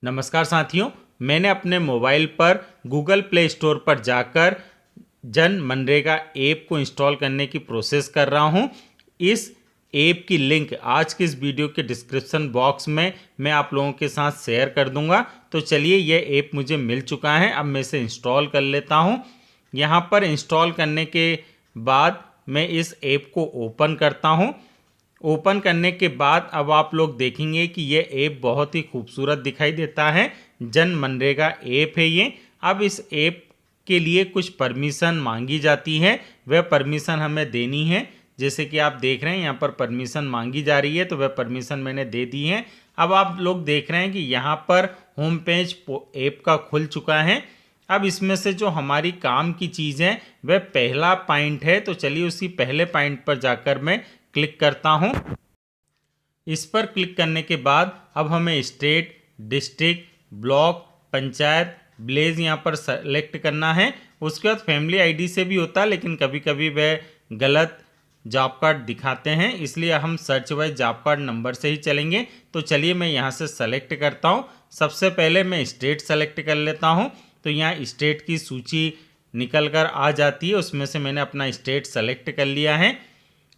नमस्कार साथियों, मैंने अपने मोबाइल पर गूगल प्ले स्टोर पर जाकर जन मनरेगा ऐप को इंस्टॉल करने की प्रोसेस कर रहा हूं। इस ऐप की लिंक आज के इस वीडियो के डिस्क्रिप्शन बॉक्स में मैं आप लोगों के साथ शेयर कर दूंगा। तो चलिए, यह ऐप मुझे मिल चुका है, अब मैं इसे इंस्टॉल कर लेता हूं। यहां पर इंस्टॉल करने के बाद मैं इस ऐप को ओपन करता हूं। ओपन करने के बाद अब आप लोग देखेंगे कि ये ऐप बहुत ही खूबसूरत दिखाई देता है। जन मनरेगा ऐप है ये। अब इस ऐप के लिए कुछ परमिशन मांगी जाती है, वह परमिशन हमें देनी है। जैसे कि आप देख रहे हैं यहाँ पर परमिशन मांगी जा रही है, तो वह परमिशन मैंने दे दी है। अब आप लोग देख रहे हैं कि यहाँ पर होम पेज ऐप का खुल चुका है। अब इसमें से जो हमारी काम की चीज़ है वह पहला पॉइंट है, तो चलिए उसी पहले पॉइंट पर जाकर मैं क्लिक करता हूं। इस पर क्लिक करने के बाद अब हमें state, district, block, panchayat, village यहाँ पर सेलेक्ट करना है। उसके बाद फैमिली आईडी से भी होता है, लेकिन कभी कभी वह गलत जॉब कार्ड दिखाते हैं, इसलिए हम search wise job card number से ही चलेंगे। तो चलिए मैं यहाँ से सेलेक्ट करता हूँ। सबसे पहले मैं स्टेट सेलेक्ट कर लेता हूँ। तो यहाँ स्टेट की सूची निकल कर आ जाती है, उसमें से मैंने अपना स्टेट सेलेक्ट कर लिया है।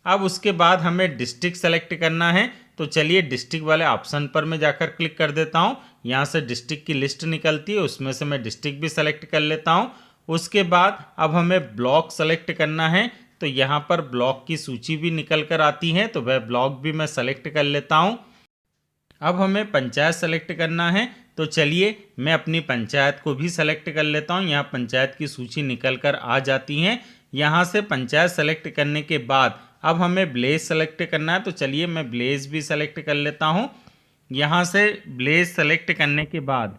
अब उसके बाद हमें डिस्ट्रिक्ट सेलेक्ट करना है, तो चलिए डिस्ट्रिक्ट वाले ऑप्शन पर मैं जाकर क्लिक कर देता हूँ। यहाँ से डिस्ट्रिक्ट की लिस्ट निकलती है, उसमें से मैं डिस्ट्रिक्ट भी सेलेक्ट कर लेता हूँ। उसके बाद अब हमें ब्लॉक सेलेक्ट करना है, तो यहाँ पर ब्लॉक की सूची भी निकल कर आती है, तो वह ब्लॉक भी मैं सेलेक्ट कर लेता हूँ। अब हमें पंचायत सेलेक्ट करना है, तो चलिए मैं अपनी पंचायत को भी सेलेक्ट कर लेता हूँ। यहाँ पंचायत की सूची निकल कर आ जाती है। यहाँ से पंचायत सेलेक्ट करने के बाद अब हमें विलेज सेलेक्ट करना है, तो चलिए मैं विलेज भी सेलेक्ट कर लेता हूँ। यहाँ से विलेज सेलेक्ट करने के बाद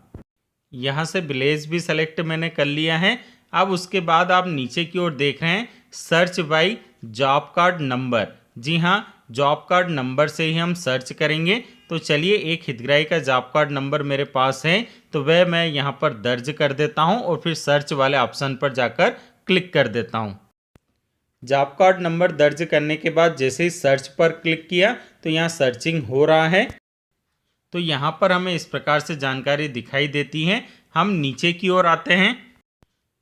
यहाँ से विलेज भी सेलेक्ट मैंने कर लिया है। अब उसके बाद आप नीचे की ओर देख रहे हैं search by job card number. जी हाँ, जॉब कार्ड नंबर से ही हम सर्च करेंगे। तो चलिए, एक हितग्राही का जॉब कार्ड नंबर मेरे पास है, तो वह मैं यहाँ पर दर्ज कर देता हूँ और फिर सर्च वाले ऑप्शन पर जाकर क्लिक कर देता हूँ। जॉब कार्ड नंबर दर्ज करने के बाद जैसे ही सर्च पर क्लिक किया तो यहाँ सर्चिंग हो रहा है। तो यहाँ पर हमें इस प्रकार से जानकारी दिखाई देती है। हम नीचे की ओर आते हैं,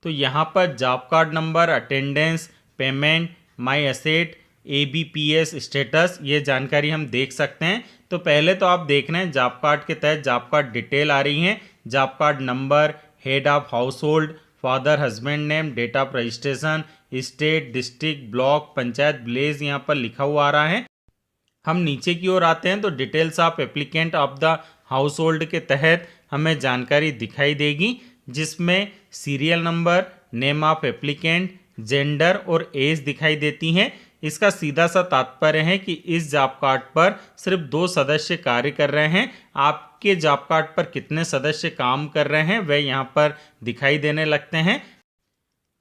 तो यहाँ पर job card number, attendance, payment, my asset, ABPS status, ये जानकारी हम देख सकते हैं। तो पहले तो आप देख रहे हैं जॉब कार्ड के तहत जॉब कार्ड डिटेल आ रही है। Job card number, head of household, father, husband name, date of registration, state, district, block, panchayat, village यहाँ पर लिखा हुआ आ रहा है। हम नीचे की ओर आते हैं तो details of applicant of the house hold के तहत हमें जानकारी दिखाई देगी, जिसमें serial number, name of applicant, gender और एज दिखाई देती हैं। इसका सीधा सा तात्पर्य है कि इस जॉब कार्ड पर सिर्फ 2 सदस्य कार्य कर रहे हैं। आपके जॉब कार्ड पर कितने सदस्य काम कर रहे हैं वह यहाँ पर दिखाई देने लगते हैं।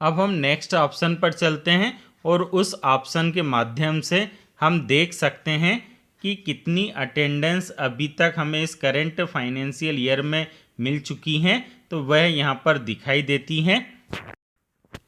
अब हम नेक्स्ट ऑप्शन पर चलते हैं और उस ऑप्शन के माध्यम से हम देख सकते हैं कि कितनी अटेंडेंस अभी तक हमें इस करेंट फाइनेंशियल ईयर में मिल चुकी हैं, तो वह यहाँ पर दिखाई देती हैं।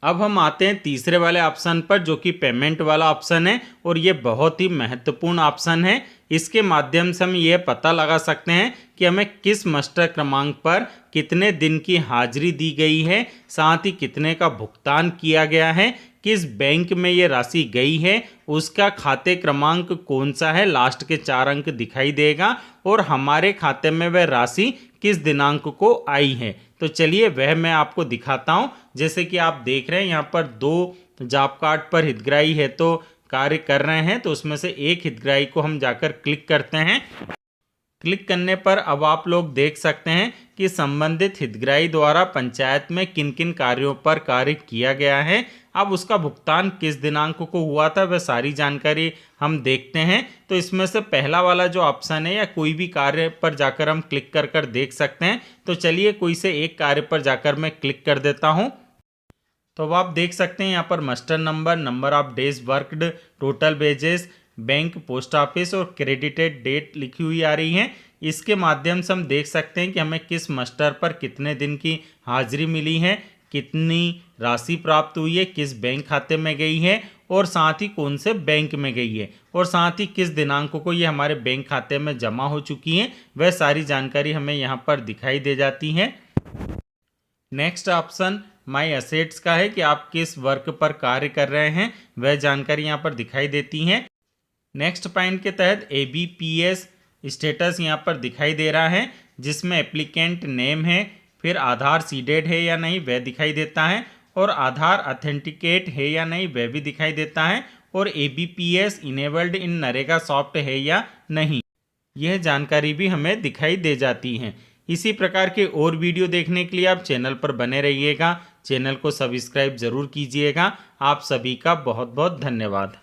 अब हम आते हैं तीसरे वाले ऑप्शन पर, जो कि पेमेंट वाला ऑप्शन है, और ये बहुत ही महत्वपूर्ण ऑप्शन है। इसके माध्यम से हम ये पता लगा सकते हैं कि हमें किस मस्टर क्रमांक पर कितने दिन की हाजिरी दी गई है, साथ ही कितने का भुगतान किया गया है, किस बैंक में ये राशि गई है, उसका खाते क्रमांक कौन सा है, लास्ट के 4 अंक दिखाई देगा, और हमारे खाते में वह राशि किस दिनांक को आई है। तो चलिए वह मैं आपको दिखाता हूं। जैसे कि आप देख रहे हैं यहाँ पर 2 जॉब कार्ड पर हितग्राही है तो कार्य कर रहे हैं, तो उसमें से एक हितग्राही को हम जाकर क्लिक करते हैं। क्लिक करने पर अब आप लोग देख सकते हैं कि संबंधित हितग्राही द्वारा पंचायत में किन किन कार्यों पर कार्य किया गया है। अब उसका भुगतान किस दिनांक को हुआ था वह सारी जानकारी हम देखते हैं। तो इसमें से पहला वाला जो ऑप्शन है, या कोई भी कार्य पर जाकर हम क्लिक कर कर देख सकते हैं। तो चलिए कोई से एक कार्य पर जाकर मैं क्लिक कर देता हूँ। तो अब आप देख सकते हैं यहाँ पर muster number, number of days worked, total wages, bank, post office और क्रेडिटेड डेट लिखी हुई आ रही है। इसके माध्यम से हम देख सकते हैं कि हमें किस मस्टर पर कितने दिन की हाजिरी मिली है, कितनी राशि प्राप्त हुई है, किस बैंक खाते में गई है, और साथ ही कौन से बैंक में गई है और साथ ही किस दिनांक को ये हमारे बैंक खाते में जमा हो चुकी हैं, वह सारी जानकारी हमें यहाँ पर दिखाई दे जाती है। नेक्स्ट ऑप्शन माई असेट्स का है कि आप किस वर्क पर कार्य कर रहे हैं, वह जानकारी यहाँ पर दिखाई देती है। नेक्स्ट पॉइंट के तहत ABPS स्टेटस यहाँ पर दिखाई दे रहा है, जिसमें एप्लीकेंट नेम है, फिर आधार सीडेड है या नहीं वह दिखाई देता है, और आधार अथेंटिकेट है या नहीं वह भी दिखाई देता है, और ABPS इनेबल्ड इन नरेगा सॉफ्ट है या नहीं, यह जानकारी भी हमें दिखाई दे जाती है। इसी प्रकार के और वीडियो देखने के लिए आप चैनल पर बने रहिएगा, चैनल को सब्सक्राइब जरूर कीजिएगा। आप सभी का बहुत बहुत धन्यवाद।